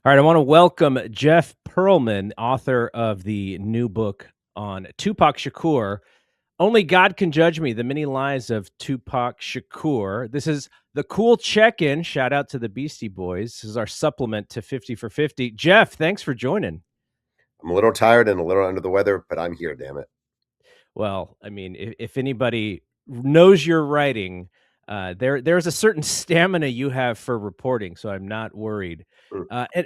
All right, I want to welcome Jeff Pearlman, author of the new book on Tupac Shakur. Only God Can Judge Me, The Many Lies of Tupac Shakur. This is the cool check-in. Shout out to the Beastie Boys. This is our supplement to 50 for 50. Jeff, thanks for joining. I'm a little tired and a little under the weather, but I'm here, damn it. Well, I mean, if anybody knows your writing, there's a certain stamina you have for reporting, so I'm not worried. Mm.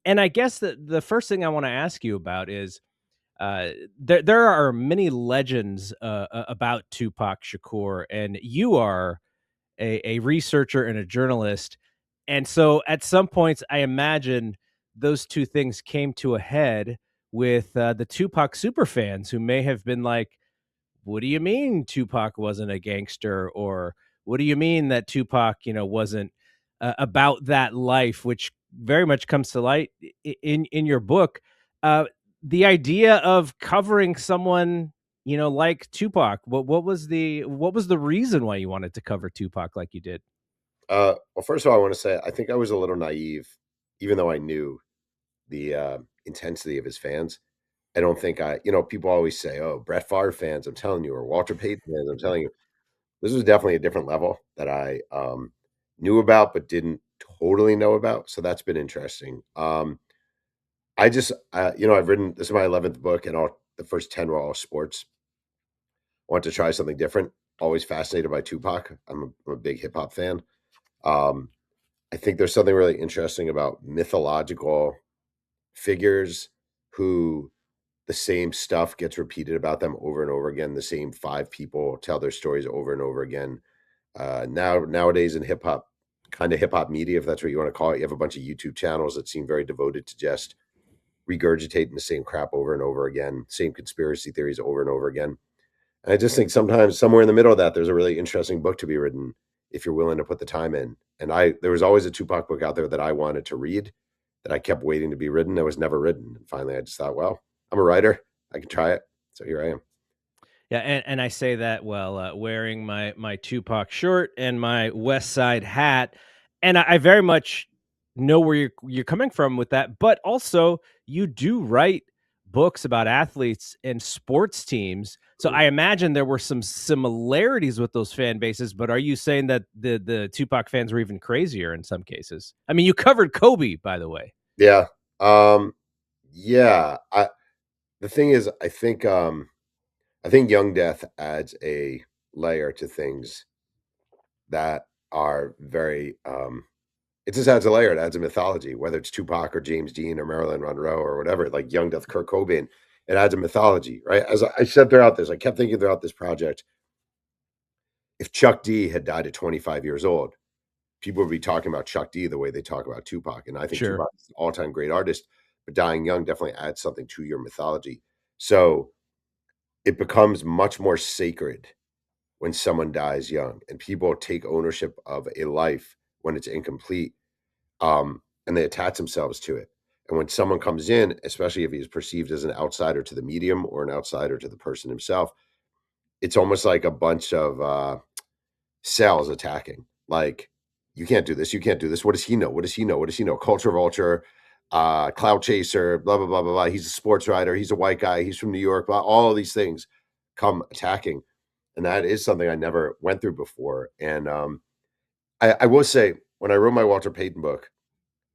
And I guess the first thing I want to ask you about is there are many legends about Tupac Shakur, and you are a researcher and a journalist. And so at some points, I imagine those two things came to a head with the Tupac superfans who may have been like, what do you mean Tupac wasn't a gangster? Or what do you mean that Tupac, wasn't about that life, which very much comes to light in your book. The idea of covering someone, like Tupac. What was the reason why you wanted to cover Tupac like you did? Well, first of all, I want to say I think I was a little naive, even though I knew the intensity of his fans. I don't think people always say, "Oh, Brett Favre fans," I'm telling you, or Walter Payton fans, I'm telling you. This was definitely a different level that I knew about, but didn't totally know about. So that's been interesting. I've written, this is my 11th book, and the first 10 were all sports. I want to try something different. Always fascinated by Tupac. I'm a big hip hop fan. Um, I think there's something really interesting about mythological figures who the same stuff gets repeated about them over and over again. The same five people tell their stories over and over again. Nowadays in hip hop media, if that's what you want to call it, you have a bunch of YouTube channels that seem very devoted to just regurgitating the same crap over and over again, same conspiracy theories over and over again. And I just think sometimes somewhere in the middle of that, there's a really interesting book to be written if you're willing to put the time in. And there was always a Tupac book out there that I wanted to read that I kept waiting to be written. That was never written. And finally, I just thought, well, I'm a writer. I can try it. So here I am. Yeah, and I say that while wearing my Tupac shirt and my West Side hat, and I very much know where you're coming from with that. But also, you do write books about athletes and sports teams, so Mhm. I imagine there were some similarities with those fan bases. But are you saying that the Tupac fans were even crazier in some cases? I mean, you covered Kobe, by the way. Yeah. Um, yeah. The thing is, I think Young Death adds a layer to things that are very it just adds a layer, it adds a mythology, whether it's Tupac or James Dean or Marilyn Monroe or whatever, like Young Death, Kurt Cobain, it adds a mythology, right? As I said throughout this, I kept thinking throughout this project, if Chuck D had died at 25 years old, people would be talking about Chuck D the way they talk about Tupac. And I think Sure. Tupac is an all-time great artist, but dying young definitely adds something to your mythology. So it becomes much more sacred when someone dies young and people take ownership of a life when it's incomplete, and they attach themselves to it. And when someone comes in, especially if he's perceived as an outsider to the medium or an outsider to the person himself, it's almost like a bunch of cells attacking. Like, you can't do this. You can't do this. What does he know? What does he know? What does he know? Culture vulture, cloud chaser, blah, blah, blah, blah, blah. He's a sports writer. He's a white guy. He's from New York. Blah, all of these things come attacking. And that is something I never went through before. And I will say, when I wrote my Walter Payton book,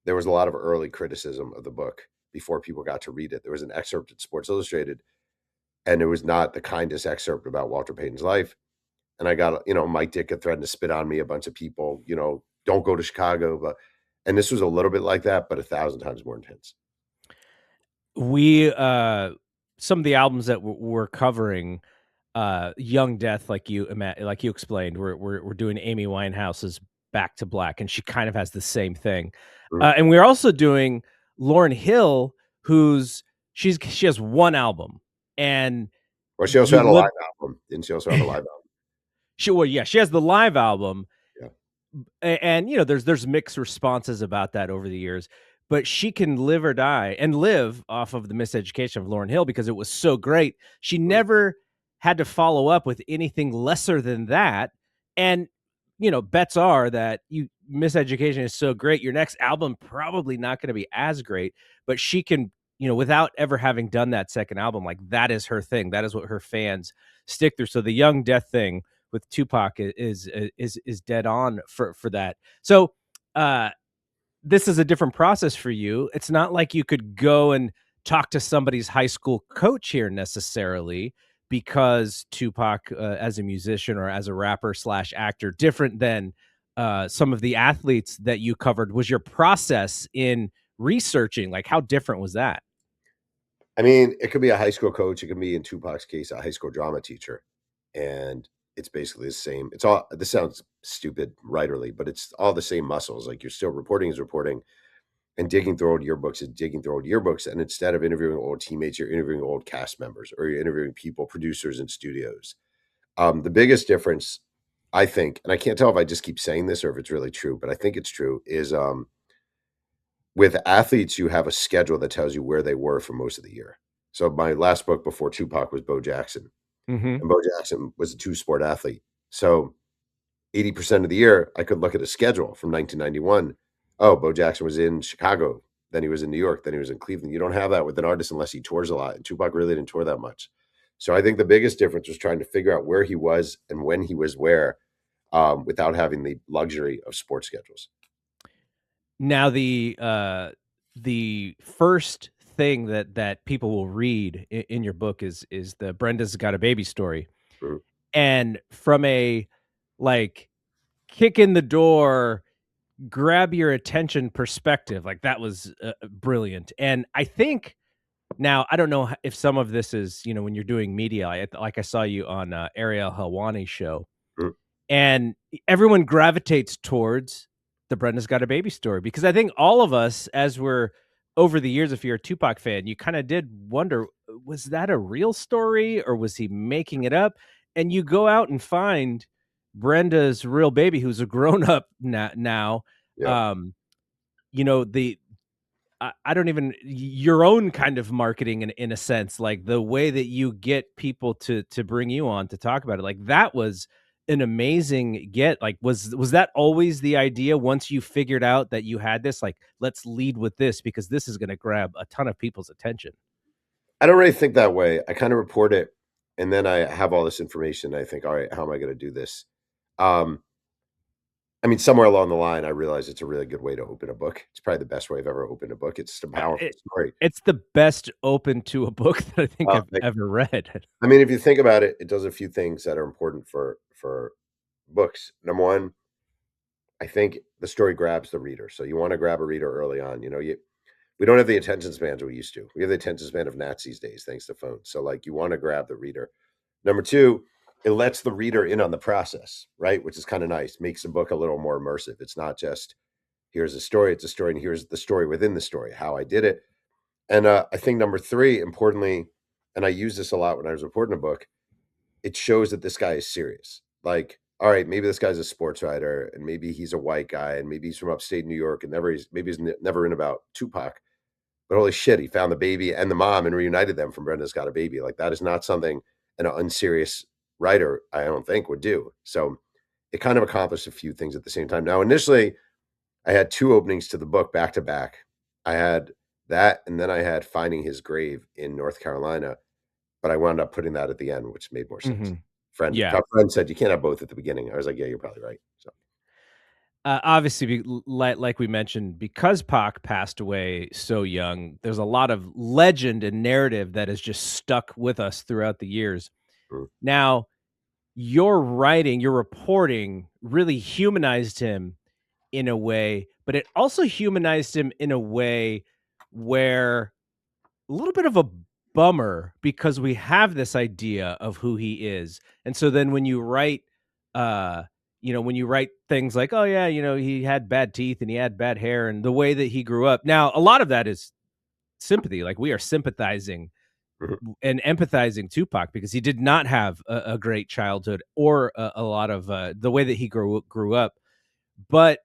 there was a lot of early criticism of the book before people got to read it. There was an excerpt at Sports Illustrated, and it was not the kindest excerpt about Walter Payton's life. And I got, Mike Ditka threatened to spit on me, a bunch of people, don't go to Chicago. And this was a little bit like that, but 1,000 times more intense. We some of the albums that we're covering, Young Death, like you explained, we're doing Amy Winehouse's Back to Black, and she kind of has the same thing. Mm. And we're also doing Lauryn Hill, she has one album, and Or she also you had a live live album. Didn't she also have a live album? she has the live album, Yeah. and there's mixed responses about that over the years. But she can live or die and live off of the miseducation of Lauryn Hill because it was so great. She Mm. never had to follow up with anything lesser than that. And bets are that miseducation is so great. Your next album probably not going to be as great, but she can, without ever having done that second album, like that is her thing. That is what her fans stick through. So the young death thing with Tupac is dead on for that. So this is a different process for you. It's not like you could go and talk to somebody's high school coach here necessarily, because Tupac, as a musician or as a rapper slash actor, different than some of the athletes that you covered. Was your process in researching, like, how different was that? I mean, it could be a high school coach. It could be, in Tupac's case, a high school drama teacher. And it's basically the same. It's all, this sounds stupid writerly, but it's all the same muscles. Like, you're still reporting is reporting, and digging through old yearbooks is digging through old yearbooks. And instead of interviewing old teammates, you're interviewing old cast members, or you're interviewing people, producers in studios. The biggest difference, I think, and I can't tell if I just keep saying this or if it's really true, but I think it's true, is with athletes, you have a schedule that tells you where they were for most of the year. So my last book before Tupac was Bo Jackson, Mm-hmm. and Bo Jackson was a two-sport athlete. So 80% of the year, I could look at a schedule from 1991. Oh, Bo Jackson was in Chicago, then he was in New York, then he was in Cleveland. You don't have that with an artist unless he tours a lot, and Tupac really didn't tour that much. So I think the biggest difference was trying to figure out where he was and when he was where, without having the luxury of sports schedules. Now the first thing that people will read in your book is the Brenda's Got a Baby story. Mhm. And from a, like, kick in the door, grab your attention perspective, like, that was brilliant. And I think, now I don't know if some of this is, when you're doing media, like I saw you on Ariel Helwani's show, Mhm. and everyone gravitates towards the Brenda's Got a Baby story, because I think all of us, as we're over the years, if you're a Tupac fan, you kind of did wonder, was that a real story or was he making it up? And you go out and find Brenda's real baby, who's a grown up now. Yeah. Um, the I don't even, your own kind of marketing in a sense, like the way that you get people to bring you on to talk about it, like that was an amazing get. Like, was that always the idea once you figured out that you had this, like, let's lead with this because this is going to grab a ton of people's attention? I don't really think that way. I kind of report it, and then I have all this information. I think, all right, how am I going to do this? Um, I mean, somewhere along the line, I realized it's a really good way to open a book. It's probably the best way I've ever opened a book. It's just a powerful It, story. it's the best open to a book that I think I've Like, ever read. I mean, if you think about it, it does a few things that are important for books. Number one, I think the story grabs the reader. So you want to grab a reader early on. We don't have the attention spans we used to. We have the attention span of gnats these days, thanks to phones. So, like, you want to grab the reader. Number two, it lets the reader in on the process, right? Which is kind of nice. Makes the book a little more immersive. It's not just, here's a story, it's a story, and here's the story within the story, how I did it. And I think number three, importantly, and I use this a lot when I was reporting a book, it shows that this guy is serious. Like, all right, maybe this guy's a sports writer, and maybe he's a white guy, and maybe he's from upstate New York, and maybe he's never in about Tupac. But holy shit, he found the baby and the mom and reunited them from Brenda's Got a Baby. Like, that is not something an unserious writer, I don't think, would do. So it kind of accomplished a few things at the same time. Now, initially, I had two openings to the book back to back. I had that, and then I had Finding His Grave in North Carolina, but I wound up putting that at the end, which made more sense. Hmm. Friend, Yeah. a friend said, "You can't have both at the beginning." I was like, "Yeah, you're probably right." So, Obviously, like we mentioned, because Pac passed away so young, there's a lot of legend and narrative that has just stuck with us throughout the years. mm, Now, your writing, your reporting really humanized him in a way, but it also humanized him in a way where, a little bit of a bummer, because we have this idea of who he is. And so then when you write, uh, when you write things like, oh yeah, he had bad teeth and he had bad hair and the way that he grew up. Now, a lot of that is sympathy. Like, we are sympathizing mhm. and empathizing Tupac because he did not have a great childhood or a lot of the way that he grew up. But,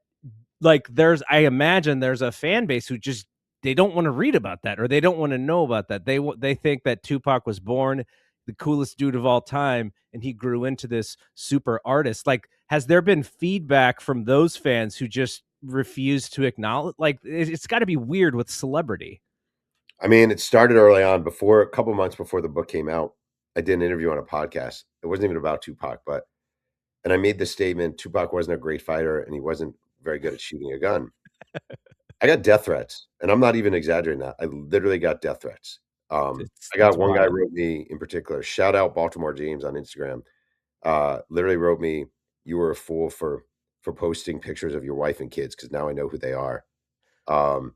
like, I imagine there's a fan base who just, they don't want to read about that, or they don't want to know about that. They think that Tupac was born the coolest dude of all time, and he grew into this super artist. Like, has there been feedback from those fans who just refuse to acknowledge? Like, it's got to be weird with celebrity. I mean, it started early on before a couple months before the book came out. I did an interview on a podcast. It wasn't even about Tupac, but and I made the statement Tupac wasn't a great fighter and he wasn't very good at shooting a gun. I got death threats, and I'm not even exaggerating that. I literally got death threats. I That's got one guy wild. wrote me in particular, shout out Baltimore James on Instagram. Literally wrote me, "You were a fool for posting pictures of your wife and kids because now I know who they are." Um,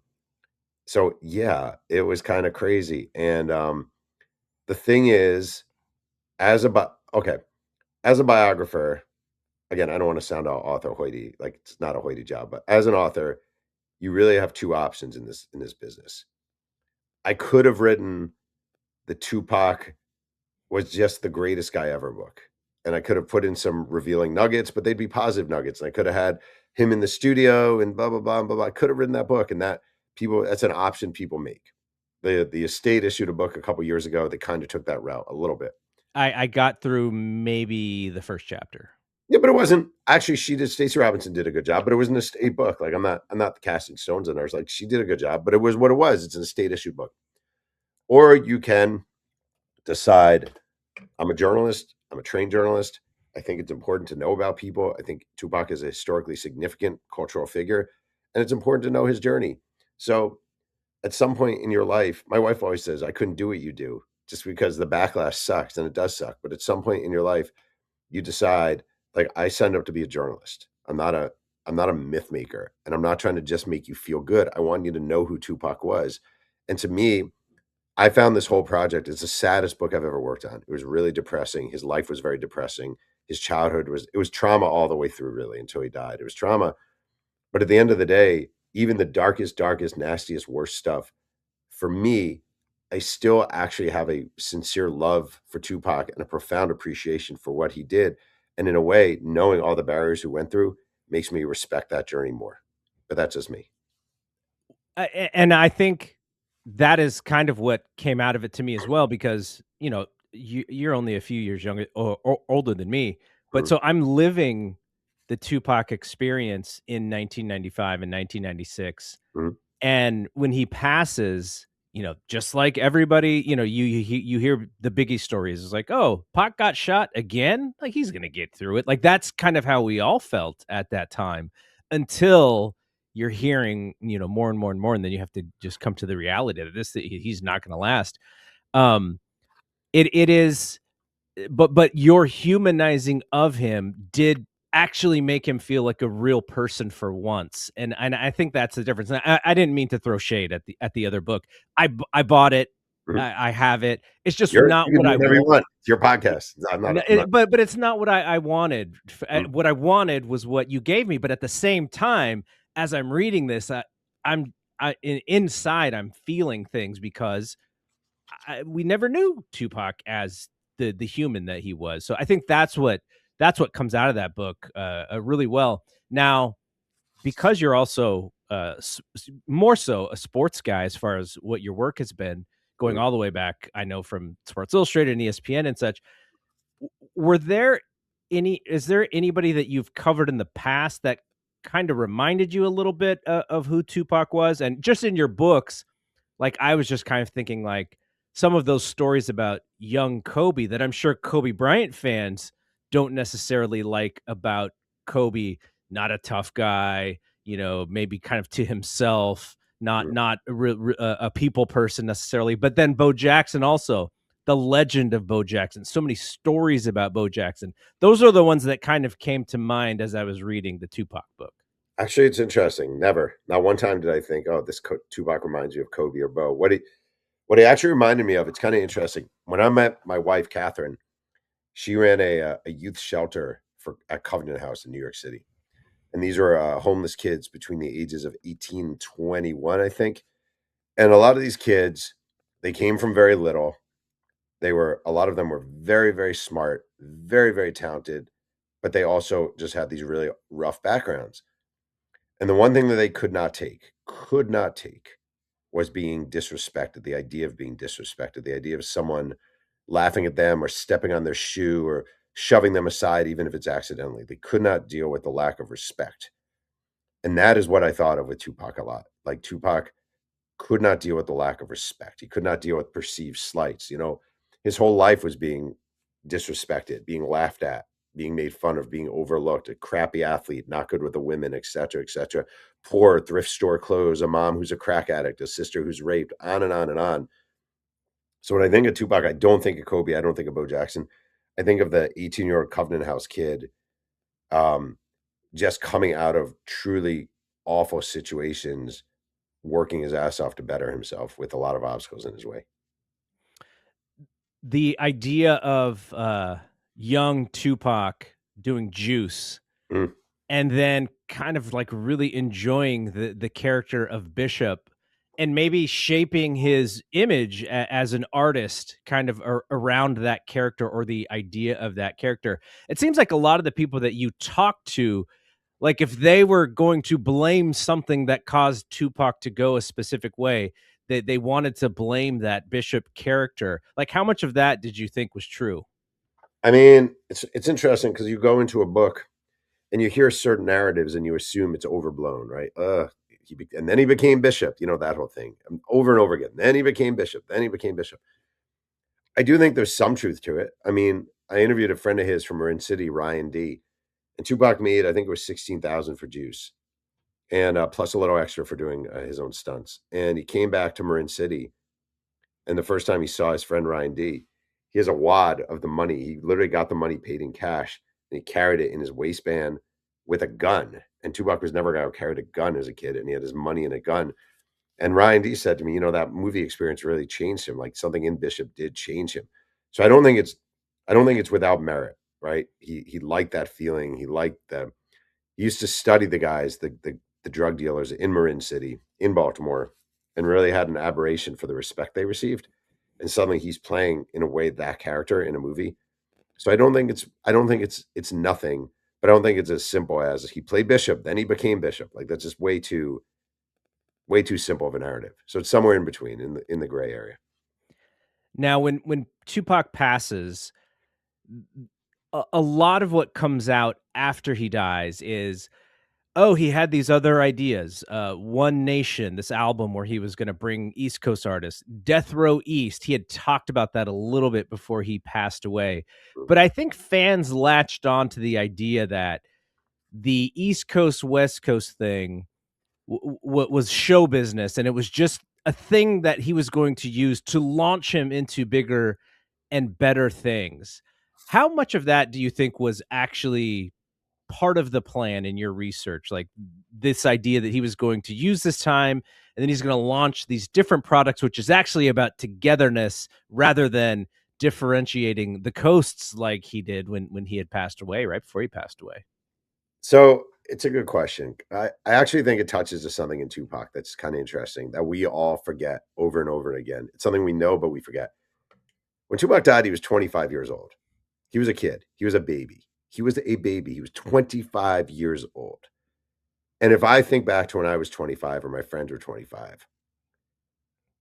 so yeah, it was kind of crazy. And the thing is, okay, as a biographer, again, I don't want to sound all author hoity, like it's not a hoity job, but as an author, you really have two options in this business. I could have written the Tupac was just the greatest guy ever book. And I could have put in some revealing nuggets, but they'd be positive nuggets. And I could have had him in the studio and blah, blah, blah, blah, blah. I could have written that book, and that's an option people make. The estate issued a book a couple years ago that kind of took that route a little bit. I got through maybe the first chapter. Yeah, but it wasn't actually. Stacey Robinson did a good job, but it was an estate book. Like I'm not casting stones on her. It's like she did a good job, but it was what it was. It's an estate issued book. Or you can decide I'm a journalist. I'm a trained journalist. I think it's important to know about people. I think Tupac is a historically significant cultural figure, and it's important to know his journey. So, at some point in your life, my wife always says, I couldn't do what you do just because the backlash sucks, and it does suck. But at some point in your life, you decide, like, I signed up to be a journalist. I'm not a myth maker, and I'm not trying to just make you feel good. I want you to know who Tupac was. And to me, I found this whole project is the saddest book I've ever worked on. It was really depressing. His life was very depressing. His childhood was trauma all the way through, really, until he died. It was trauma. But at the end of the day, even the darkest, nastiest, worst stuff, for me, I still actually have a sincere love for Tupac and a profound appreciation for what he did. And in a way, knowing all the barriers he went through makes me respect that journey more. But that's just me. And I think that is kind of what came out of it to me as well, because you're only a few years younger or older than me, but Mhm, so I'm living the Tupac experience in 1995 and 1996. mhm, And when he passes, just like everybody, you hear the Biggie stories. It's like, oh, Pac got shot again. Like, he's gonna get through it. Like, that's kind of how we all felt at that time, until you're hearing, more and more and more, and then you have to just come to the reality that he's not gonna last. Um, it is, but your humanizing of him did actually make him feel like a real person for once, and I think that's the difference. And I didn't mean to throw shade at the other book. I bought it. mhm. I have it. It's just not You can what do I whatever you want. want. It's your podcast. I'm not. But it's not what I wanted. Mhm. What I wanted was what you gave me. But at the same time, as I'm reading this, I'm inside I'm feeling things, because we never knew Tupac as the human that he was. So I think that's what comes out of that book really well. Now, because you're also more so a sports guy as far as what your work has been, going Mhm. all the way back, I know, from Sports Illustrated and ESPN and such. Were there is there anybody that you've covered in the past that kind of reminded you a little bit of who Tupac was? And just in your books, like, I was just kind of thinking, like, some of those stories about young Kobe that I'm sure Kobe Bryant fans don't necessarily like about Kobe, not a tough guy, maybe kind of to himself, not Mhm. a people person necessarily. But then Bo Jackson also, the legend of Bo Jackson. So many stories about Bo Jackson. Those are the ones that kind of came to mind as I was reading the Tupac book. Actually, it's interesting. Never, not one time did I think, "Oh, Tupac reminds you of Kobe or Bo." What he actually reminded me of, it's kind of interesting. When I met my wife, Catherine, she ran a youth shelter at Covenant House in New York City, and these were homeless kids between the ages of 18 and 21, I think. And a lot of these kids, they came from very little. A lot of them were very, very smart, very, very talented, but they also just had these really rough backgrounds. And the one thing that they could not take, was being disrespected. The idea of being disrespected, the idea of someone laughing at them or stepping on their shoe or shoving them aside, even if it's accidentally. They could not deal with the lack of respect. And that is what I thought of with Tupac a lot. Like Tupac could not deal with the lack of respect. He could not deal with perceived slights. You know, his whole life was being disrespected, being laughed at, being made fun of, being overlooked, a crappy athlete, not good with the women, et cetera, et cetera. Poor thrift store clothes, a mom who's a crack addict, a sister who's raped, on and on and on. So when I think of Tupac, I don't think of Kobe. I don't think of Bo Jackson. I think of the 18-year-old Covenant House kid, um, just coming out of truly awful situations, working his ass off to better himself with a lot of obstacles in his way. The idea of young Tupac doing Juice Mm. and then kind of like really enjoying the character of Bishop and maybe shaping his image as an artist kind of around that character or the idea of that character. It seems like a lot of the people that you talk to, like if they were going to blame something that caused Tupac to go a specific way, they wanted to blame that Bishop character. Like how much of that did you think was true? I mean, it's interesting because you go into a book and you hear certain narratives and you assume it's overblown, right? And then he became bishop, you know, that whole thing over and over again. Then he became bishop. Then he became bishop. I do think there's some truth to it. I mean, I interviewed a friend of his from Marin City, Ryan D. And Tupac made, I think it was 16,000 for Juice, and plus a little extra for doing his own stunts. And he came back to Marin City, and the first time he saw his friend Ryan D, he has a wad of the money. He literally got the money paid in cash, and he carried it in his waistband with a gun. And Tupac was never going to carry a gun as a kid, and he had his money and a gun. And Ryan D said to me, you know, that movie experience really changed him. Like something in Bishop did change him. So I don't think it's without merit, right? He liked that feeling. He liked the he used to study the guys, the drug dealers in Marin City, in Baltimore, and really had an aberration for the respect they received. And suddenly he's playing in a way that character in a movie. So I don't think it's nothing, but I don't think it's as simple as he played Bishop, then he became Bishop. Like that's just way too simple of a narrative. So it's somewhere in between in the gray area. Now, when Tupac passes, a lot of what comes out after he dies is, oh, he had these other ideas. One Nation, this album where he was going to bring East Coast artists, Death Row East. He had talked about that a little bit before he passed away. Mm. But I think fans latched on to the idea that the East Coast, West Coast thing was show business. And it was just a thing that he was going to use to launch him into bigger and better things. How much of that do you think was actually part of the plan in your research, like this idea that he was going to use this time and then he's going to launch these different products, which is actually about togetherness rather than differentiating the coasts like he did when he had passed away, right before he passed away? So it's a good question. I actually think it touches to something in Tupac that's kind of interesting that we all forget over and over again. It's something we know, but we forget. When Tupac died, he was 25 years old. He was a kid. He was a baby. He was a baby. He was 25 years old. And if I think back to when I was 25 or my friends were 25,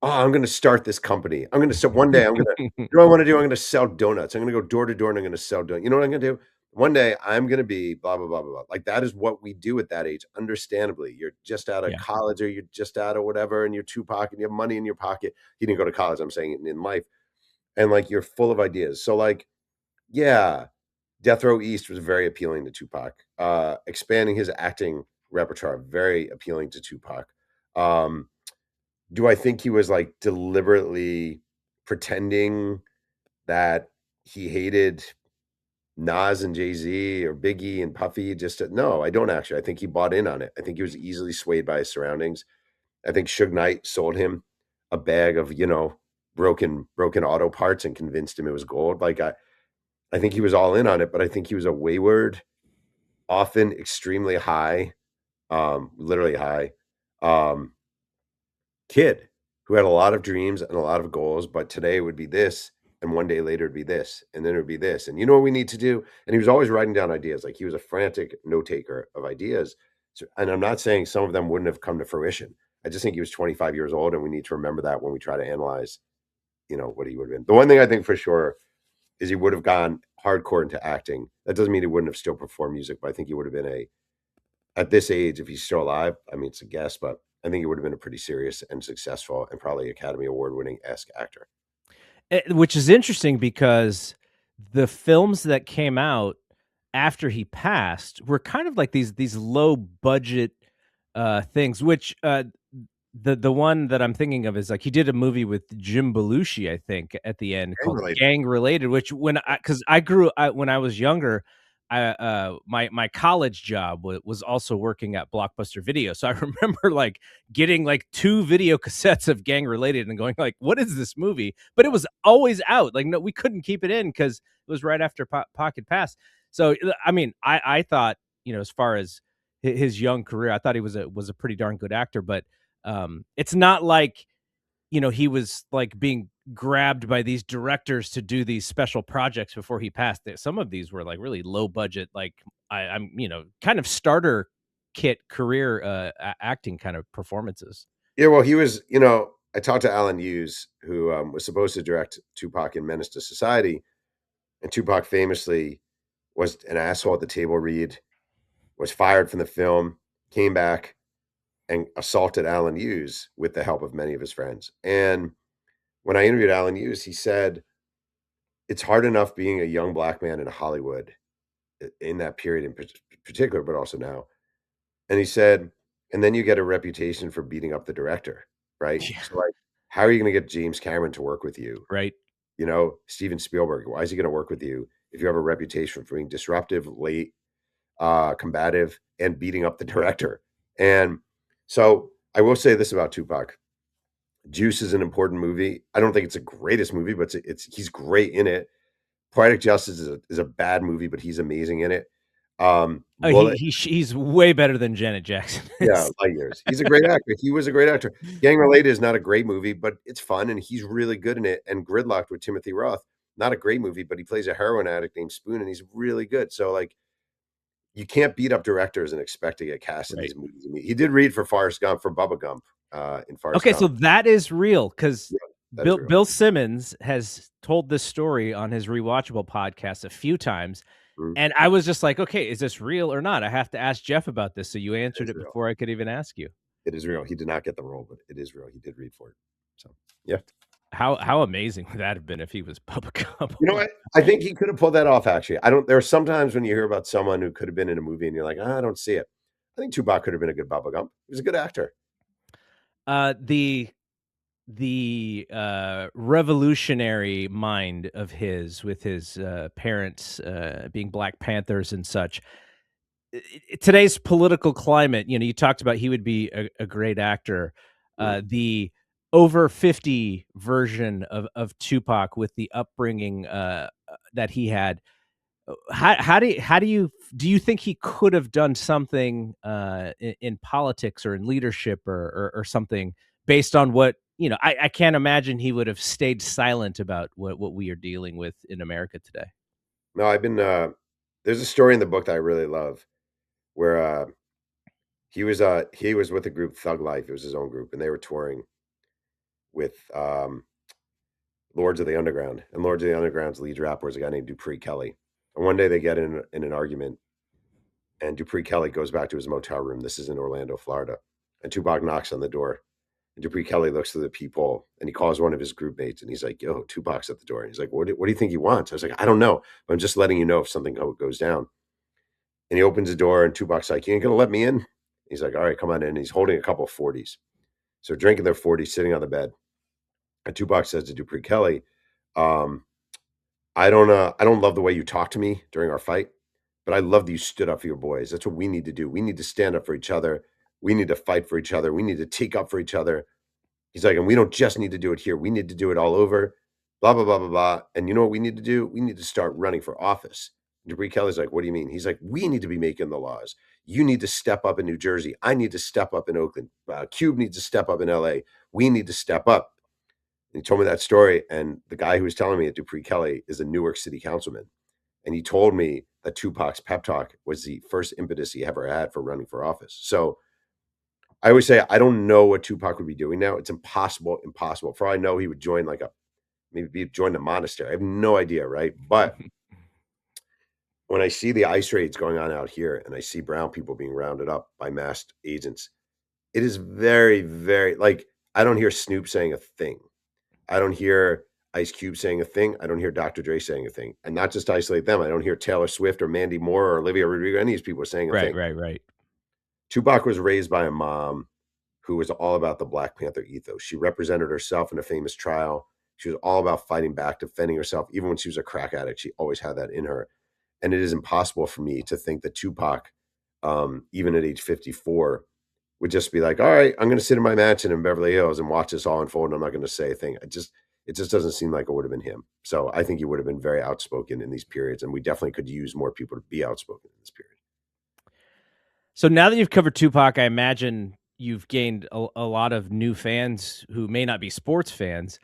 oh, I'm going to start this company. I'm going to so one day I'm going to, you know what I want to do? I'm going to sell donuts. I'm going to go door to door and I'm going to sell donuts. You know what I'm going to do? One day I'm going to be blah, blah, blah, blah, blah. Like that is what we do at that age. Understandably, you're just out of Yeah. college or you're just out of whatever and you're Tupac and you have money in your pocket. He didn't go to college. I'm saying in life. And like you're full of ideas. So like, yeah, Death Row East was very appealing to Tupac. Expanding his acting repertoire, very appealing to Tupac. Um, do I think he was like deliberately pretending that he hated Nas and Jay-Z or Biggie and Puffy? No, I don't actually. I think he bought in on it. I think he was easily swayed by his surroundings. I think Suge Knight sold him a bag of, you know, broken auto parts and convinced him it was gold. Like I think he was all in on it, but I think he was a wayward, often extremely high, literally high, um, kid who had a lot of dreams and a lot of goals, but today it would be this, and one day later it'd be this, and then it would be this. And you know what we need to do? And he was always writing down ideas. Like he was a frantic note taker of ideas. So, and I'm not saying some of them wouldn't have come to fruition. I just think he was 25 years old, and we need to remember that when we try to analyze what he would have been. The one thing I think for sure is he would have gone hardcore into acting. That doesn't mean he wouldn't have still performed music, but I think he would have been at this age, if he's still alive, I mean, it's a guess, but I think he would have been a pretty serious and successful and probably Academy Award winning esque actor. Which is interesting because the films that came out after he passed were kind of like these low budget things, which the one that I'm thinking of is like he did a movie with Jim Belushi, I think, at the end Gang called related. Gang Related, which because when I was younger, my college job was also working at Blockbuster Video, so I remember like getting like 2 video cassettes of Gang Related and going like, "What is this movie?" But it was always out. Like, no, we couldn't keep it in because it was right after Pocket Pass. So I mean, I thought, as far as his young career, I thought he was a pretty darn good actor, but it's not like, he was like being grabbed by these directors to do these special projects before he passed. Some of these were like really low budget, like I'm, kind of starter kit career acting kind of performances. Yeah, well, he was, I talked to Alan Hughes, who was supposed to direct Tupac in Menace to Society. And Tupac famously was an asshole at the table read, was fired from the film, came back and assaulted Alan Hughes with the help of many of his friends. And when I interviewed Alan Hughes, he said, it's hard enough being a young black man in Hollywood in that period in particular, but also now. And he said, and then you get a reputation for beating up the director, right? Yeah. So, like, how are you going to get James Cameron to work with you? Right. Steven Spielberg, why is he going to work with you if you have a reputation for being disruptive, late, combative, and beating up the director? And so I will say this about Tupac. Juice is an important movie. I don't think it's the greatest movie, but he's great in it. Poetic Justice is a bad movie, but he's amazing in it. Bullet, He's way better than Janet Jackson yeah, is. light years. He's a great actor. He was a great actor. Gang Related is not a great movie, but it's fun, and he's really good in it. And Gridlocked with Timothy Roth, not a great movie, but he plays a heroin addict named Spoon, and he's really good. So, like, you can't beat up directors and expect to get cast in Right. these movies. I mean, he did read for Forrest Gump, for Bubba Gump, in Forrest Okay, Gump. so that is real because Yeah, that is Bill real. Bill Simmons has told this story on his Rewatchable podcast a few times, Mhm. and I was just like, "Okay, is this real or not?" I have to ask Jeff about this, so you It answered is it real. before I could even ask you. It is real. He did not get the role, but it is real. He did read for it. So, yeah. How amazing would that have been if he was Bubba Gump? You know what? I think he could have pulled that off, actually. I don't There are sometimes when you hear about someone who could have been in a movie and you're like, "Ah, I don't see it." I think Tupac could have been a good Bubba Gump. He was a good actor. The revolutionary mind of his with his parents being Black Panthers and such. Today's political climate, you talked about he would be a great actor. Mm. The over 50 version of Tupac with the upbringing that he had. How do you think he could have done something in politics or in leadership or something based on what I can't imagine he would have stayed silent about what we are dealing with in America today. No, there's a story in the book that I really love where he was with the group Thug Life. It was his own group, and they were touring with Lords of the Underground. And Lords of the Underground's lead rapper was a guy named Dupree Kelly. And one day they get in an argument, and Dupree Kelly goes back to his motel room. This is in Orlando, Florida. And Tupac knocks on the door. And Dupree Kelly looks through the peephole and he calls one of his group mates and he's like, "Yo, Tupac's at the door." And he's like, what do you think he wants?" I was like, "I don't know. I'm just letting you know if something goes down." And he opens the door and Tupac's like, "You ain't going to let me in?" He's like, "All right, come on in." And he's holding a couple of 40s. So drinking their 40s, sitting on the bed. And Tupac says to Dupree Kelly, um, I don't love the way you talk to me during our fight, but I love that you stood up for your boys. That's what we need to do. We need to stand up for each other. We need to fight for each other. We need to take up for each other. He's like, and we don't just need to do it here. We need to do it all over. Blah blah blah blah blah. And you know what we need to do? We need to start running for office. And Debris Kelly's like, "What do you mean?" He's like, "We need to be making the laws. You need to step up in New Jersey. I need to step up in Oakland. Cube needs to step up in LA. We need to step up." And he told me that story. And the guy who was telling me at Dupree Kelly is a Newark City councilman. And he told me that Tupac's pep talk was the first impetus he ever had for running for office. So I always say, I don't know what Tupac would be doing now. It's impossible. For all I know, he would join like maybe join a monastery. I have no idea, right? But when I see the ICE raids going on out here and I see brown people being rounded up by masked agents, it is very, very like I don't hear Snoop saying a thing. I don't hear Ice Cube saying a thing. I don't hear Dr. Dre saying a thing. And not just to isolate them. I don't hear Taylor Swift or Mandy Moore or Olivia Rodrigo, any of these people saying a Right, thing. right, right. Tupac was raised by a mom who was all about the Black Panther ethos. She represented herself in a famous trial. She was all about fighting back, defending herself. Even when she was a crack addict, she always had that in her. And it is impossible for me to think that Tupac, even at age 54, would just be like, all right, I'm going to sit in my mansion in Beverly Hills and watch this all unfold. And I'm not going to say a thing. It just doesn't seem like it would have been him. So I think he would have been very outspoken in these periods. And we definitely could use more people to be outspoken in this period. So now that you've covered Tupac, I imagine you've gained a lot of new fans who may not be sports fans.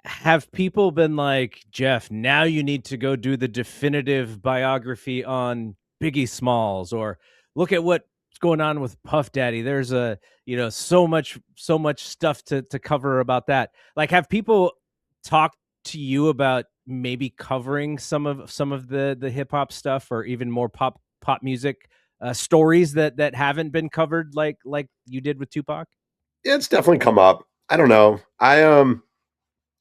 Have people been like, Jeff, now you need to go do the definitive biography on Biggie Smalls, or look at what's going on with Puff Daddy? There's so much stuff to cover about that. Like, have people talked to you about maybe covering some of the hip hop stuff, or even more pop music stories that haven't been covered, like you did with Tupac? Yeah, it's definitely come up. I don't know.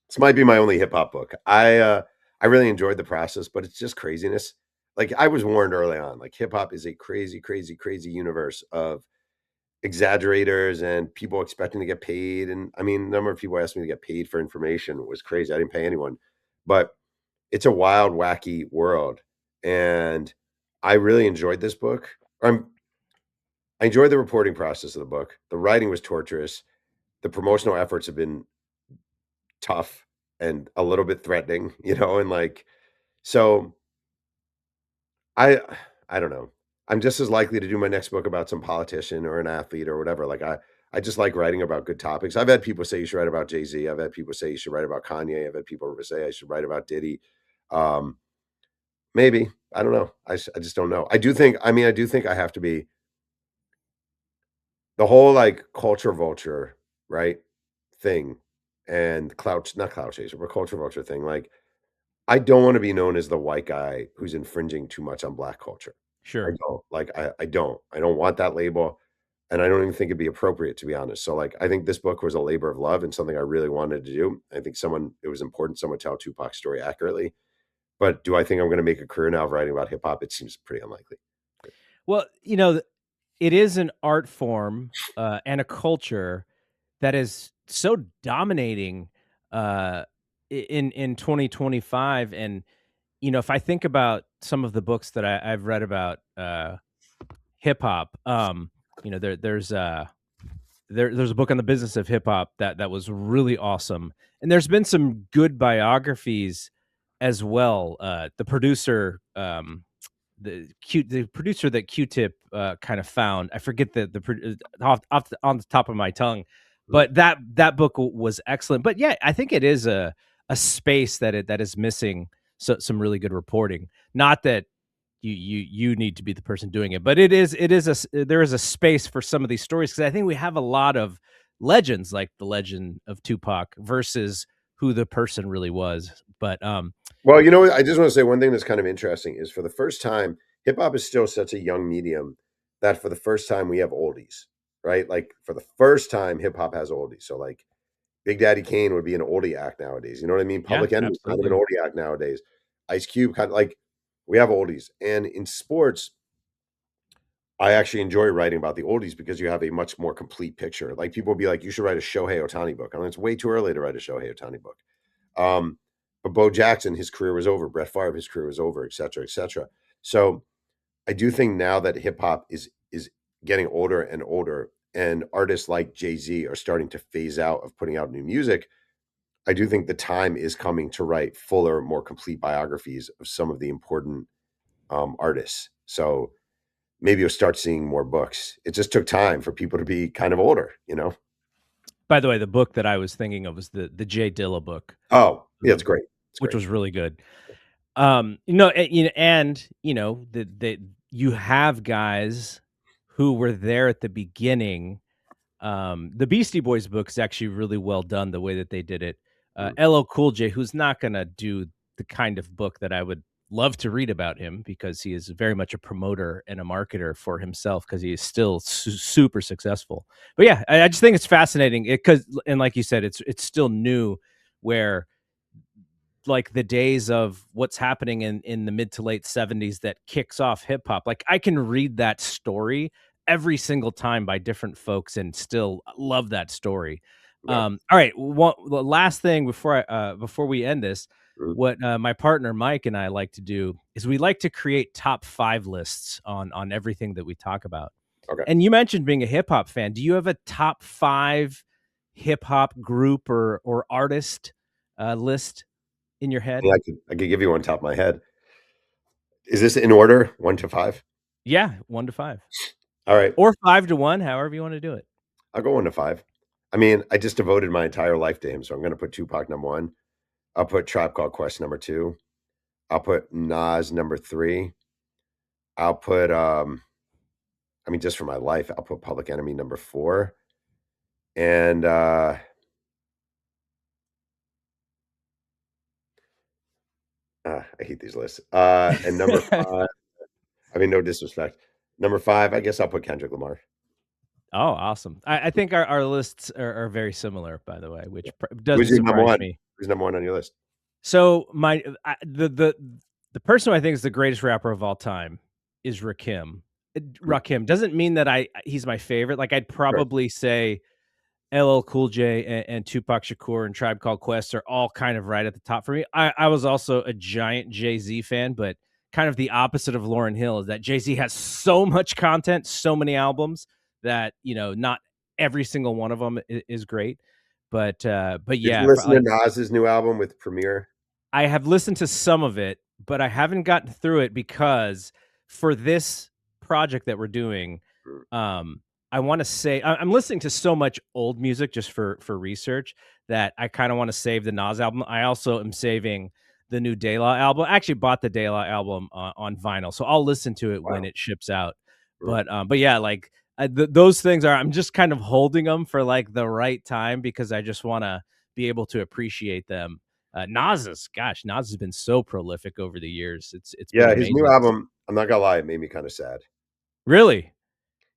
This might be my only hip hop book. I really enjoyed the process, but it's just craziness. Like I was warned early on, like hip hop is a crazy, crazy, crazy universe of exaggerators and people expecting to get paid. And I mean, the number of people asked me to get paid for information was crazy. I didn't pay anyone, but it's a wild, wacky world. And I really enjoyed this book. I enjoyed the reporting process of the book. The writing was torturous. The promotional efforts have been tough and a little bit threatening, and like so I I don't know. I'm just as likely to do my next book about some politician or an athlete or whatever. Like I just like writing about good topics. I've had people say you should write about Jay-Z. I've had people say you should write about Kanye. I've had people say I should write about Diddy. Um, maybe. I don't know. I just don't know. I do think I have to be the whole like culture vulture, right? Thing and not clout chaser, but culture vulture thing. Like I don't want to be known as the white guy who's infringing too much on black culture. I Sure. don't. Like, I don't. I don't want that label, and I don't even think it'd be appropriate, to be honest. So, like, I think this book was a labor of love and something I really wanted to do. I think it was important someone tell Tupac's story accurately. But do I think I'm gonna make a career now of writing about hip hop? It seems pretty unlikely. Well, it is an art form and a culture that is so dominating in 2025. And if I think about some of the books that I've read about hip hop, there's a book on the business of hip hop that was really awesome, and there's been some good biographies as well. The producer, the producer that Q-Tip kind of found, I forget on the top of my tongue, Mm. but that book was excellent. But yeah, I think it is a space that is missing some really good reporting. Not that you need to be the person doing it, but there is a space for some of these stories, because I think we have a lot of legends, like the legend of Tupac, versus who the person really was. But Well, I just want to say one thing that's kind of interesting is for the first time, hip hop is still such a young medium that for the first time we have oldies, right? Like for the first time, hip hop has oldies. So like Big Daddy Kane would be an oldie act nowadays. You know what I mean? yeah, Public Enemy is kind of an absolutely. oldie act nowadays. Ice Cube kind of like we have oldies. And in sports, I actually enjoy writing about the oldies because you have a much more complete picture. Like people will be like, you should write a Shohei Otani book. I mean, it's way too early to write a Shohei Otani book. Um, but Bo Jackson, his career was over. Brett Favre, his career was over, et cetera, et cetera. So I do think now that hip hop is getting older and older, and artists like Jay Z are starting to phase out of putting out new music. I do think the time is coming to write fuller, more complete biographies of some of the important artists. So maybe you'll start seeing more books. It just took time for people to be kind of older. By the way, the book that I was thinking of was the Jay Dilla book, Oh, yeah, it's um, great. It's which great. was really good. That you have guys who were there at the beginning. The Beastie Boys book is actually really well done, the way that they did it. Mm. LL Cool J, who's not gonna do the kind of book that I would love to read about him because he is very much a promoter and a marketer for himself because he is still super successful. But yeah, I just think it's fascinating because, and like you said, it's still new, where like the days of what's happening in the mid to late 70s that kicks off hip hop. Like I can read that story every single time by different folks and still love that story. Yeah. All right, the last thing before we end this, Mm. what my partner Mike and I like to do is we like to create top 5 lists on everything that we talk about. Okay. And you mentioned being a hip hop fan. Do you have a top 5 hip hop group or artist list in your head? Yeah, I could give you one top of my head. Is this in order, 1 to 5? Yeah, 1 to 5. All right, Or 5 to 1, however you wanna do it. I'll go 1 to 5. I mean, I just devoted my entire life to him, so I'm gonna put Tupac number 1. I'll put Tribe Called Quest number 2. I'll put Nas number 3. I'll put, I mean, just for my life, I'll put Public Enemy number 4. And, I hate these lists. And number 5, I mean, no disrespect. Number 5, I guess I'll put Kendrick Lamar. Oh, awesome. I think our lists are very similar, by the way, which Who's doesn't your number surprise 1? me. Who's number 1 on your list? So, the person who I think is the greatest rapper of all time is Rakim. Mm, Rakim doesn't mean that he's my favorite. Like, I'd sure. probably say LL Cool J and Tupac Shakur and Tribe Called Quest are all kind of right at the top for me. I was also a giant Jay-Z fan, but kind of the opposite of Lauryn Hill is that Jay-Z has so much content, so many albums that, not every single one of them is great. But Did you yeah, listen to like Nas's new album with Premier? I have listened to some of it, but I haven't gotten through it because for this project that we're doing, Mm, um, I want to say I'm listening to so much old music just for research that I kind of want to save the Nas album. I also am saving the new De La album. I actually bought the De La album on vinyl, so I'll listen to it when wow. it ships out. Mm. But yeah, like those things are. I'm just kind of holding them for like the right time because I just want to be able to appreciate them. Nas has been so prolific over the years. It's been Yeah, his new amazing. album, I'm not gonna lie, it made me kinda sad. Really?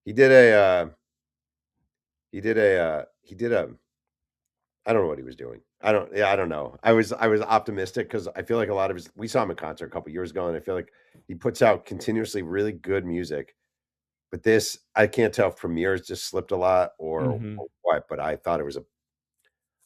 He did a, he did a I don't know what he was doing. I don't know. I was optimistic because I feel like a lot of his we saw him in concert a couple years ago, and I feel like he puts out continuously really good music, but this, I can't tell if Premieres just slipped a lot Hmm. or what, but I thought it was a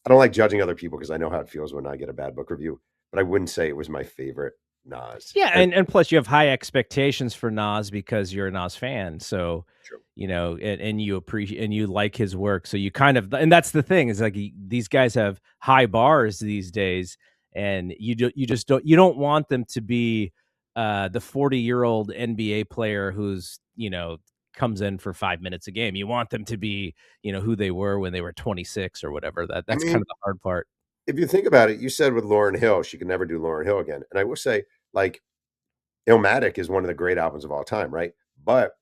I don't like judging other people because I know how it feels when I get a bad book review, but I wouldn't say it was my favorite Nas. Yeah, And and plus you have high expectations for Nas because you're a Nas fan. So, true. and you appreciate and you like his work. So you kind of, and that's the thing is like these guys have high bars these days, and you don't want them to be the 40-year-old NBA player who's comes in for 5 minutes a game. You want them to be who they were when they were 26 or whatever. I That's kind mean, of the hard part. if you think about it, you said with Lauryn Hill, she could never do Lauryn Hill again. And I will say, like, Illmatic is one of the great albums of all time, right? But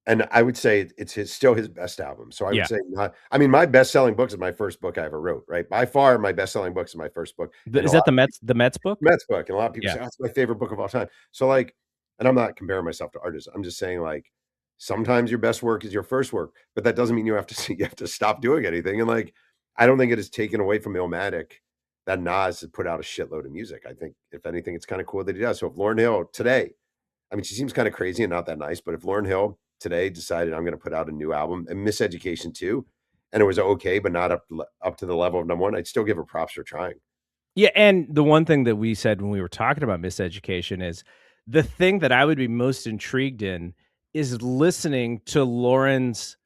and I would say it's still his best album. So I would Yeah. say not. I mean, my best-selling book is my first book I ever wrote, right? By far, my best-selling book is my first book, and a Is lot that the Mets book? Mets book, and a lot of people Yeah. say, "Oh, it's my favorite book of all time." So, like, and I'm not comparing myself to artists. I'm just saying, like, sometimes your best work is your first work, but that doesn't mean you have to you have to stop doing anything. And like, I don't think it is taken away from Illmatic that Nas has put out a shitload of music. I think if anything, it's kind of cool that he does. So if Lauryn Hill today, I mean, she seems kind of crazy and not that nice, but if Lauryn Hill today decided I'm going to put out a new album and Miseducation too, and it was okay, but not up to the level of number one, I'd still give her props for trying. Yeah, and the one thing that we said when we were talking about miseducation is the thing that I would be most intrigued in is listening to Lauren's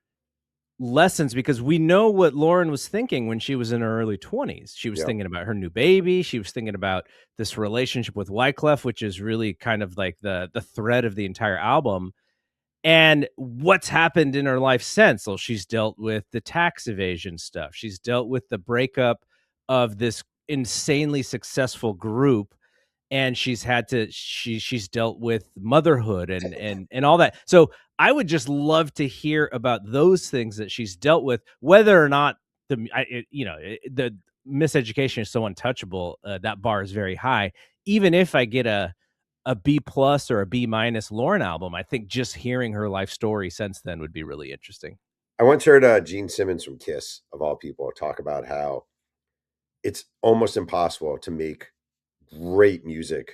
lessons because we know what Lauren was thinking when she was in her early 20s. She was Yeah. thinking about her new baby. She was thinking about this relationship with Wyclef, which is really kind of like the thread of the entire album. And what's happened in her life since? Well, she's dealt with the tax evasion stuff. She's dealt with the breakup of this insanely successful group, and she's dealt with motherhood and all that. So I would just love to hear about those things that she's dealt with, whether or not the Miseducation is so untouchable. That bar is very high. Even if I get a B plus or a B minus Lauren album, I think just hearing her life story since then would be really interesting. I once heard Gene Simmons from Kiss, of all people, talk about how it's almost impossible to make great music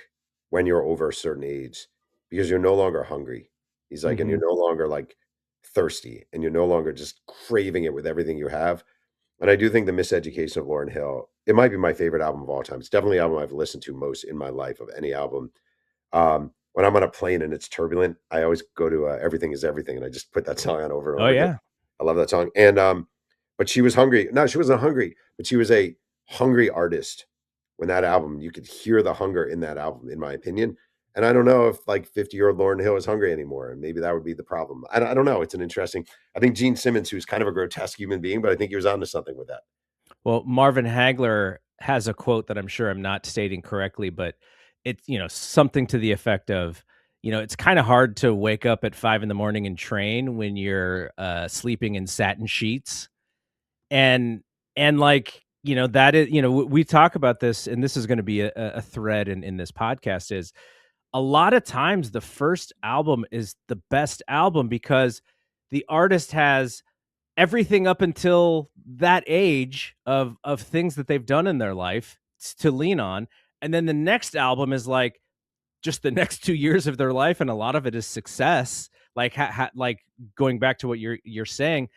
when you're over a certain age because you're no longer hungry. He's like, and Hmm. you're no longer like thirsty and you're no longer just craving it with everything you have. And I do think the Miseducation of Lauryn Hill, it might be my favorite album of all time. It's definitely the album I've listened to most in my life of any album. When I'm on a plane and it's turbulent, I always go to Everything Is Everything, and I just put that song on over and Oh over again. yeah. I love that song. And but she was hungry. No, she wasn't hungry, but she was a hungry artist when that album, you could hear the hunger in that album, in my opinion. And I don't know if like 50-year-old Lauryn Hill is hungry anymore. And maybe that would be the problem. I don't know. It's an interesting, I think Gene Simmons, who's kind of a grotesque human being, but I think he was onto something with that. Well, Marvin Hagler has a quote that I'm sure I'm not stating correctly, but it's, something to the effect of, it's kind of hard to wake up at 5 in the morning and train when you're sleeping in satin sheets. And, like, that is, we talk about this, and this is going to be a thread in this podcast is a lot of times the first album is the best album because the artist has everything up until that age of things that they've done in their life to lean on, and then the next album is like just the next 2 years of their life, and a lot of it is success. Like like going back to what you're saying,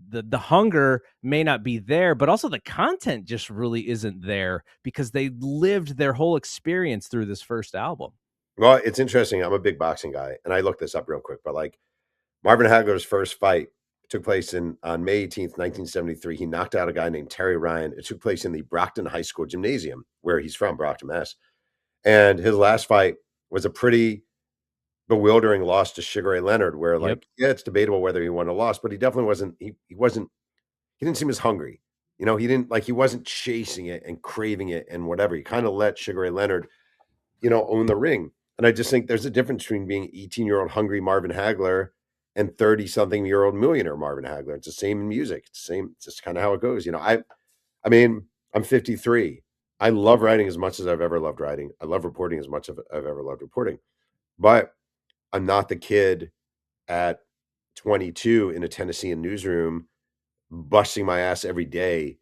the hunger may not be there, but also the content just really isn't there because they lived their whole experience through this first album. Well, it's interesting. I'm a big boxing guy, and I looked this up real quick, but like Marvin Hagler's first fight took place on May 18th, 1973. He knocked out a guy named Terry Ryan. It took place in the Brockton High School gymnasium, where he's from, Brockton, Mass. And his last fight was a pretty bewildering loss to Sugar Ray Leonard, where Yep. like, yeah, it's debatable whether he won or lost, but he definitely wasn't. He didn't seem as hungry. He didn't like he wasn't chasing it and craving it and whatever. He kind of let Sugar Ray Leonard, own the ring. And I just think there's a difference between being 18-year-old hungry Marvin Hagler and 30-something-year-old millionaire Marvin Hagler. It's the same in music. It's the same. It's just kind of how it goes. I mean, I'm 53. I love writing as much as I've ever loved writing. I love reporting as much as I've ever loved reporting. But I'm not the kid at 22 in a Tennessean newsroom busting my ass every day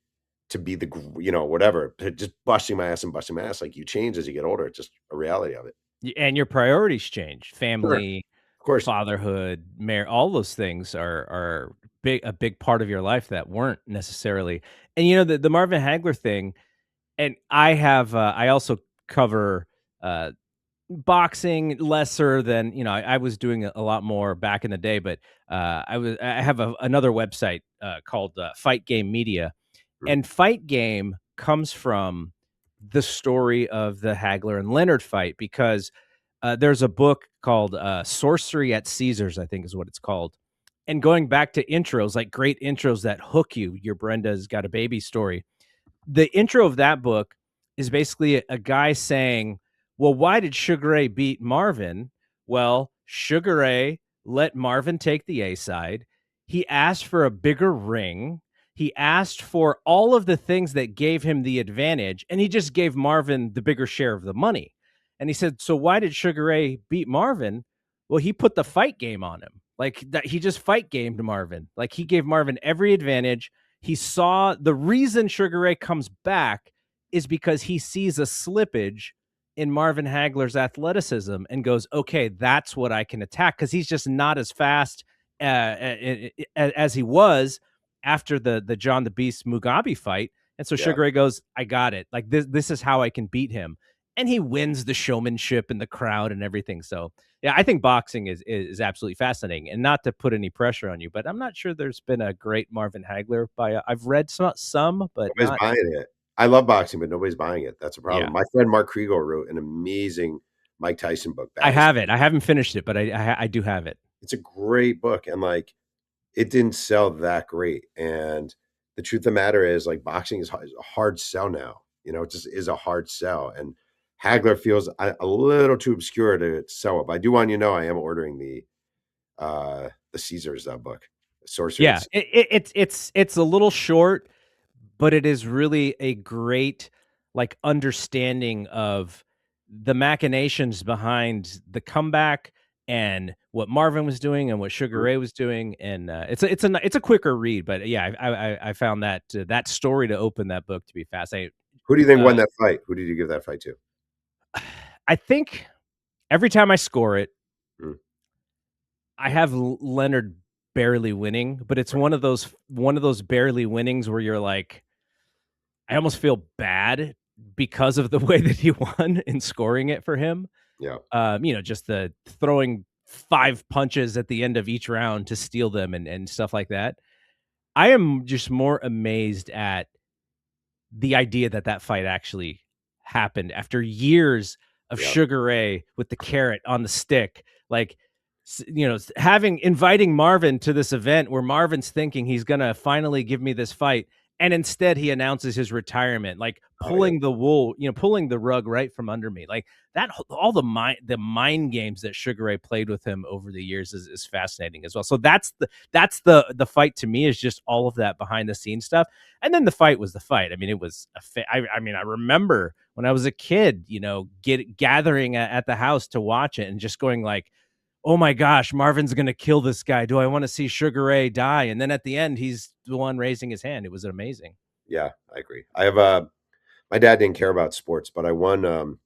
to be whatever, just busting my ass and busting my ass. Like you change as you get older. It's just a reality of it. And your priorities change. Sure. Family, Of course. fatherhood, all those things are a big part of your life that weren't necessarily. And the Marvin Hagler thing, and I also cover boxing lesser than, I was doing a lot more back in the day, but I have another website called Fight Game Media, Mm. and Fight Game comes from the story of the Hagler and Leonard fight because there's a book called Sorcery at Caesars, I think is what it's called. And going back to intros, like great intros that hook you, your Brenda's Got a Baby story. The intro of that book is basically a guy saying, well, why did Sugar Ray beat Marvin? Well, Sugar Ray let Marvin take the A side. He asked for a bigger ring. He asked for all of the things that gave him the advantage, and he just gave Marvin the bigger share of the money. And he said, so why did Sugar Ray beat Marvin? Well, he put the fight game on him. Like that, he just fight gamed Marvin. Like he gave Marvin every advantage. He saw the reason Sugar Ray comes back is because he sees a slippage in Marvin Hagler's athleticism and goes, okay, that's what I can attack, because he's just not as fast as he was after the John the Beast Mugabe fight. And so Yeah. Sugar Ray goes, I got it. Like this is how I can beat him. And he wins the showmanship and the crowd and everything. So yeah, I think boxing is absolutely fascinating, and not to put any pressure on you, but I'm not sure there's been a great Marvin Hagler I've read some, but Nobody's not. buying it. I love boxing, but nobody's buying it. That's a Yeah, problem. My friend Mark Kriegel wrote an amazing Mike Tyson book, I Bad as have it. I haven't finished it, but I do have it. it's a great book, and like it didn't sell that great. And the truth of the matter is, like boxing is a hard sell now. It just is a hard sell. And Hagler feels a little too obscure to sell it. But I do want you to know I am ordering the Caesars book, Sorcery. Yeah, it's a little short, but it is really a great, like, understanding of the machinations behind the comeback and what Marvin was doing and what Sugar Mhm. Ray was doing, and, it's a quicker read, but, yeah, I found that story to open that book to be fascinating. Who do you think Uh, won that fight? Who did you give that fight to? I think every time I score it, Mm, I have Leonard barely winning, but it's right. one of those barely winnings where you're like, I almost feel bad because of the way that he won in scoring it for him. Yeah. Just the throwing 5 punches at the end of each round to steal them and stuff like that. I am just more amazed at the idea that that fight actually happened after years of Yeah. Sugar Ray with the carrot on the stick, like, having inviting Marvin to this event where Marvin's thinking he's gonna finally give me this fight, and instead he announces his retirement, like, Oh, yeah. pulling the rug right from under me, like, all the mind games that Sugar Ray played with him over the years is fascinating as well. So that's the fight to me, is just all of that behind the scenes stuff. And then the fight was the fight. I mean, it was I mean, I remember when I was a kid, gathering at the house to watch it and just going like, "Oh my gosh, Marvin's gonna kill this guy. Do I want to see Sugar Ray die?" And then at the end, he's the one raising his hand. It was amazing. Yeah, I agree. I have, my dad didn't care about sports, but I won,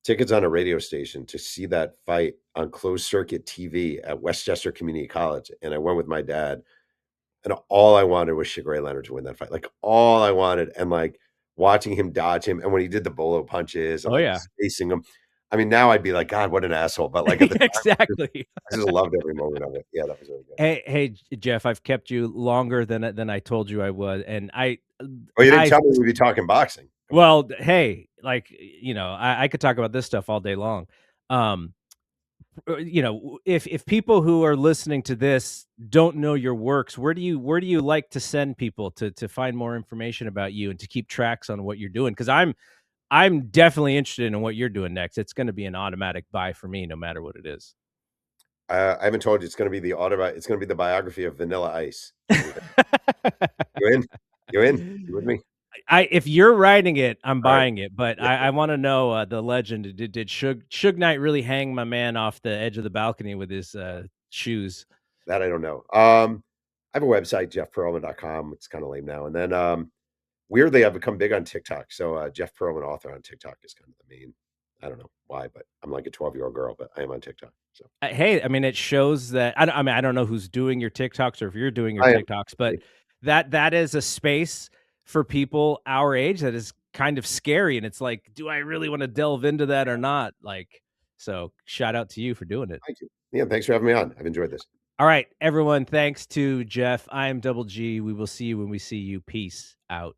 tickets on a radio station to see that fight on closed circuit TV at Westchester Community College, and I went with my dad, and all I wanted was Sugar Ray Leonard to win that fight, like, all I wanted, and, like, watching him dodge him, and when he did the bolo punches and, Oh like, yeah, spacing him, I mean, now I'd be like, "God, what an asshole," but, like, at the time, exactly. I just loved every moment of it. Yeah, that was really good. Hey, Jeff, I've kept you longer than I told you I would, and Oh, you didn't I tell me we'd be talking boxing. Come on. well, hey, like, I could talk about this stuff all day long. Um, if people who are listening to this don't know your works, where do you like to send people to find more information about you and to keep tracks on what you're doing? Because I'm definitely interested in what you're doing next. It's going to be an automatic buy for me, no matter what it is. I haven't told you it's gonna be it's gonna be the biography of Vanilla Ice. What do you think? You in? You in? You with me? If you're writing it, I'm Alright. buying it, but Yeah, I want to know the legend. Did Suge Knight really hang my man off the edge of the balcony with his shoes? that I don't know. I have a website, jeffpearlman.com. It's kinda lame now, and then, weirdly, I've become big on TikTok, so, Jeff Pearlman author on TikTok is kind of the main. I don't know why, but I'm like a 12-year-old girl, but I am on TikTok, so Hey, I mean, it shows that I mean, I don't know who's doing your TikToks or if you're doing your I am. TikToks, but that is a space for people our age that is kind of scary, and it's like, do I really wanna delve into that or not? Like, so shout out to you for doing it. Thank you. Yeah, thanks for having me on. I've enjoyed this. All right, everyone, thanks to Jeff. I am Double G. We will see you when we see you. Peace out.